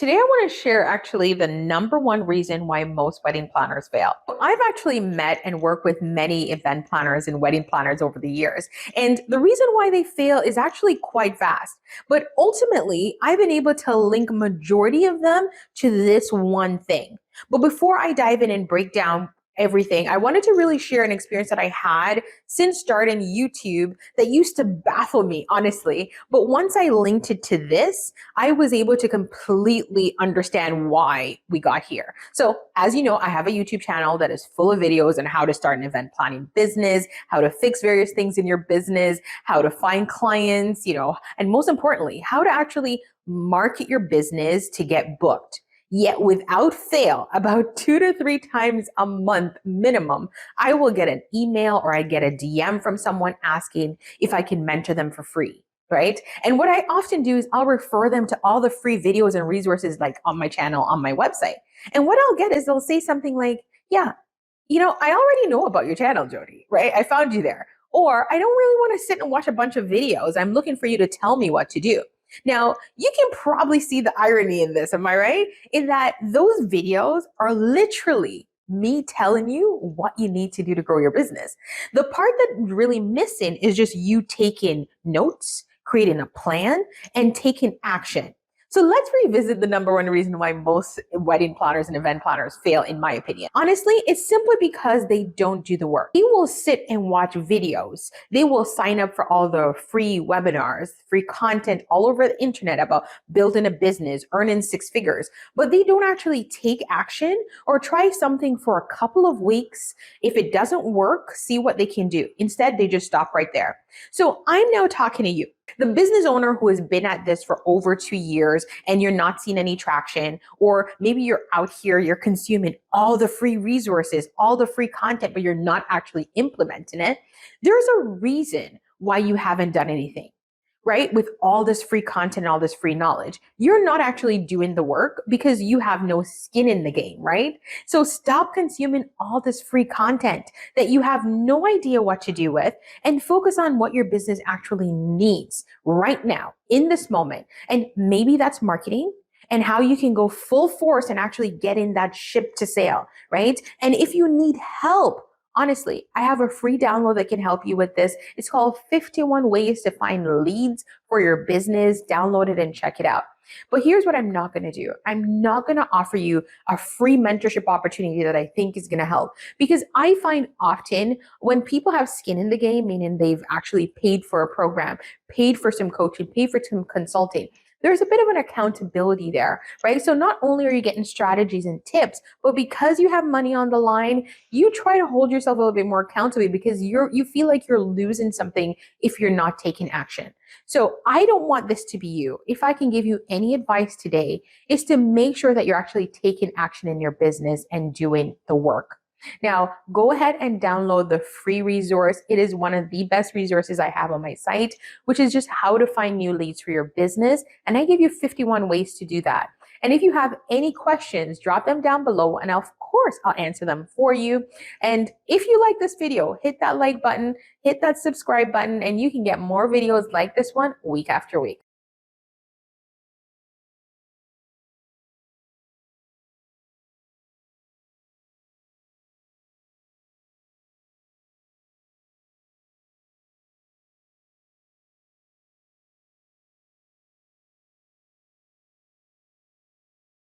Today, I want to share actually the number one reason why most wedding planners fail. I've actually met and worked with many event planners and wedding planners over the years. And the reason why they fail is actually quite vast. But ultimately, I've been able to link majority of them to this one thing. But before I dive in and break down everything, I wanted to really share an experience that I had since starting YouTube that used to baffle me, honestly. But once I linked it to this, I was able to completely understand why we got here. So, as you know, I have a YouTube channel that is full of videos on how to start an event planning business, how to fix various things in your business, how to find clients, and most importantly, how to actually market your business to get booked. Yet without fail, about 2 to 3 times a month minimum, I will get an email or I get a DM from someone asking if I can mentor them for free. Right. And what I often do is I'll refer them to all the free videos and resources like on my channel, on my website. And what I'll get is they'll say something like, yeah, I already know about your channel, Jody, right? I found you there. Or I don't really want to sit and watch a bunch of videos. I'm looking for you to tell me what to do. Now, you can probably see the irony in this, am I right? In that those videos are literally me telling you what you need to do to grow your business. The part that's really missing is just you taking notes, creating a plan, and taking action. So let's revisit the number one reason why most wedding planners and event planners fail, in my opinion. Honestly, it's simply because they don't do the work. They will sit and watch videos. They will sign up for all the free webinars, free content all over the internet about building a business, earning six figures, but they don't actually take action or try something for a couple of weeks. If it doesn't work, see what they can do. Instead, they just stop right there. So I'm now talking to you, the business owner who has been at this for over 2 years and you're not seeing any traction, or maybe you're out here, you're consuming all the free resources, all the free content, but you're not actually implementing it. There's a reason why you haven't done anything. Right? With all this free content and all this free knowledge, you're not actually doing the work because you have no skin in the game, right? So stop consuming all this free content that you have no idea what to do with and focus on what your business actually needs right now in this moment. And maybe that's marketing and how you can go full force and actually get in that ship to sail, right? And if you need help, honestly, I have a free download that can help you with this. It's called 51 Ways to Find Leads for Your Business. Download it and check it out. But here's what I'm not going to do. I'm not going to offer you a free mentorship opportunity that I think is going to help, because I find often when people have skin in the game, meaning they've actually paid for a program, paid for some coaching, paid for some consulting, there's a bit of an accountability there, right? So not only are you getting strategies and tips, but because you have money on the line, you try to hold yourself a little bit more accountable because you feel like you're losing something if you're not taking action. So I don't want this to be you. If I can give you any advice today, is to make sure that you're actually taking action in your business and doing the work. Now, go ahead and download the free resource. It is one of the best resources I have on my site, which is just how to find new leads for your business. And I give you 51 ways to do that. And if you have any questions, drop them down below and of course I'll answer them for you. And if you like this video, hit that like button, hit that subscribe button, and you can get more videos like this one week after week.